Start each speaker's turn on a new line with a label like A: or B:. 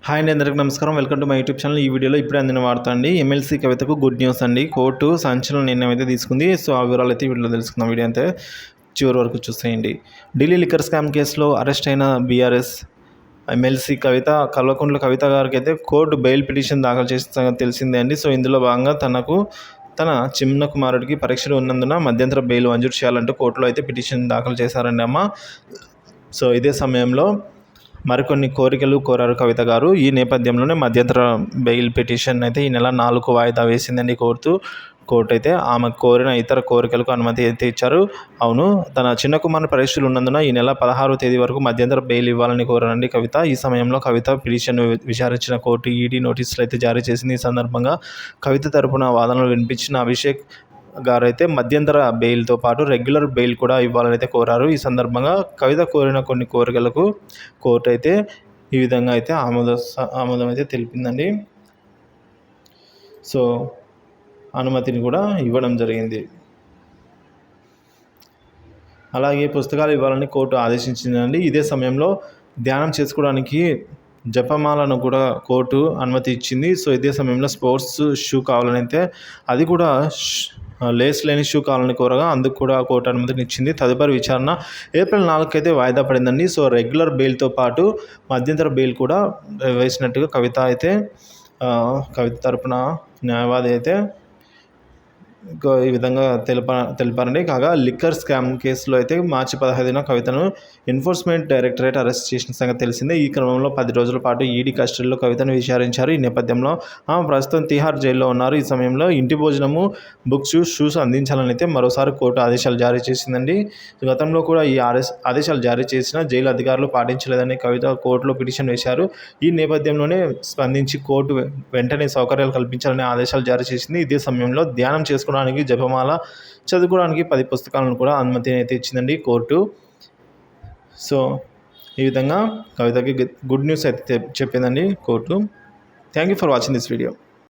A: Hi అండి, అందరికీ నమస్కారం. Welcome to my YouTube channel. ఈ వీడియోలో ఇప్పుడే అందిన వార్త అండి. ఎమ్మెల్సీ కవితకు గుడ్ న్యూస్ అండి. కోర్టు సంచలన నిర్ణయం అయితే తీసుకుంది. సో ఆ వివరాలు అయితే వీడియోలో తెలుసుకుందాం. వీడియో అయితే చివరి వరకు చూసేయండి. ఢిల్లీ లిక్కర్ స్కామ్ కేసులో అరెస్ట్ అయిన బీఆర్ఎస్ ఎమ్మెల్సీ కవిత కల్వకుంట్ల కవిత గారికి అయితే కోర్టు బెయిల్ పిటిషన్ దాఖలు చేసిన సంగతి తెలిసిందే అండి. సో ఇందులో భాగంగా తన చిన్న కుమారుడికి పరీక్షలు ఉన్నందున మధ్యంతర బెయిల్ మంజూరు చేయాలంటూ కోర్టులో అయితే పిటిషన్ దాఖలు చేశారండి అమ్మ. సో ఇదే సమయంలో మరికొన్ని కోరికలు కోరారు కవిత గారు. ఈ నేపథ్యంలోనే మధ్యంతర బెయిల్ పిటిషన్ అయితే ఈ నెల 4 వాయిదా వేసిందండి కోర్టు అయితే ఆమె కోరిన ఇతర కోరికలకు అనుమతి అయితే ఇచ్చారు. అవును, తన చిన్న కుమారుని పరీక్షలు ఉన్నందున ఈ నెల 16వ తేదీ వరకు మధ్యంతర బెయిల్ ఇవ్వాలని కోరారండి కవిత. ఈ సమయంలో కవిత పిటిషన్ విచారించిన కోర్టు ఈడీ నోటీసులు అయితే జారీ చేసింది. ఈ సందర్భంగా కవిత తరపున వాదనలు వినిపించిన అభిషేక్ గారైతే మధ్యంతర బెయిల్తో పాటు రెగ్యులర్ బెయిల్ కూడా ఇవ్వాలని అయితే కోరారు. ఈ సందర్భంగా కవిత కోరిన కొన్ని కోరికలకు కోర్టు అయితే ఈ విధంగా అయితే ఆమోదం అయితే తెలిపిందండి. సో అనుమతిని కూడా ఇవ్వడం జరిగింది. అలాగే పుస్తకాలు ఇవ్వాలని కోర్టు ఆదేశించిందండి. ఇదే సమయంలో ధ్యానం చేసుకోవడానికి జపమాలను కూడా కోర్టు అనుమతి ఇచ్చింది. సో ఇదే సమయంలో స్పోర్ట్స్ షూ కావాలని అయితే అది కూడా లేస్ లేని షూ కావాలని కోరగా అందుకు కూడా కోర్టు అనుమతిని ఇచ్చింది. తదుపరి విచారణ ఏప్రిల్ 4 అయితే వాయిదా పడిందండి. సో రెగ్యులర్ బెయిల్తో పాటు మధ్యంతర బెయిల్ కూడా వేసినట్టుగా కవిత తరపున న్యాయవాది అయితే ఈ విధంగా తెలిపారండి. కాగా లిక్కర్ స్కామ్ కేసులో అయితే మార్చి 15న కవితను ఎన్ఫోర్స్మెంట్ డైరెక్టరేట్ అరెస్ట్ చేసిన సంగతి తెలిసిందే. ఈ క్రమంలో 10 రోజుల పాటు ఈడీ కస్టడీలో కవితను విచారించారు. ఈ నేపథ్యంలో ఆమె ప్రస్తుతం తిహార్ జైల్లో ఉన్నారు. ఈ సమయంలో ఇంటి భోజనము, బుక్స్, షూస్ అందించాలని అయితే మరోసారి కోర్టు ఆదేశాలు జారీ చేసిందండి. గతంలో కూడా ఈ ఆదేశాలు జారీ చేసిన జైలు అధికారులు పాటించలేదని కవిత కోర్టులో పిటిషన్ వేశారు. ఈ నేపథ్యంలోనే స్పందించి కోర్టు వెంటనే సౌకర్యాలు కల్పించాలని ఆదేశాలు జారీ చేసింది. ఇదే సమయంలో ధ్యానం చేసుకోవడానికి, జపమాల చదువుకోవడానికి 10 పుస్తకాలను కూడా అనుమతి అయితే ఇచ్చిందండి కోర్టు. సో ఈ విధంగా కవితకి గుడ్ న్యూస్ అయితే చెప్పిందండి court. Thank you for watching this video.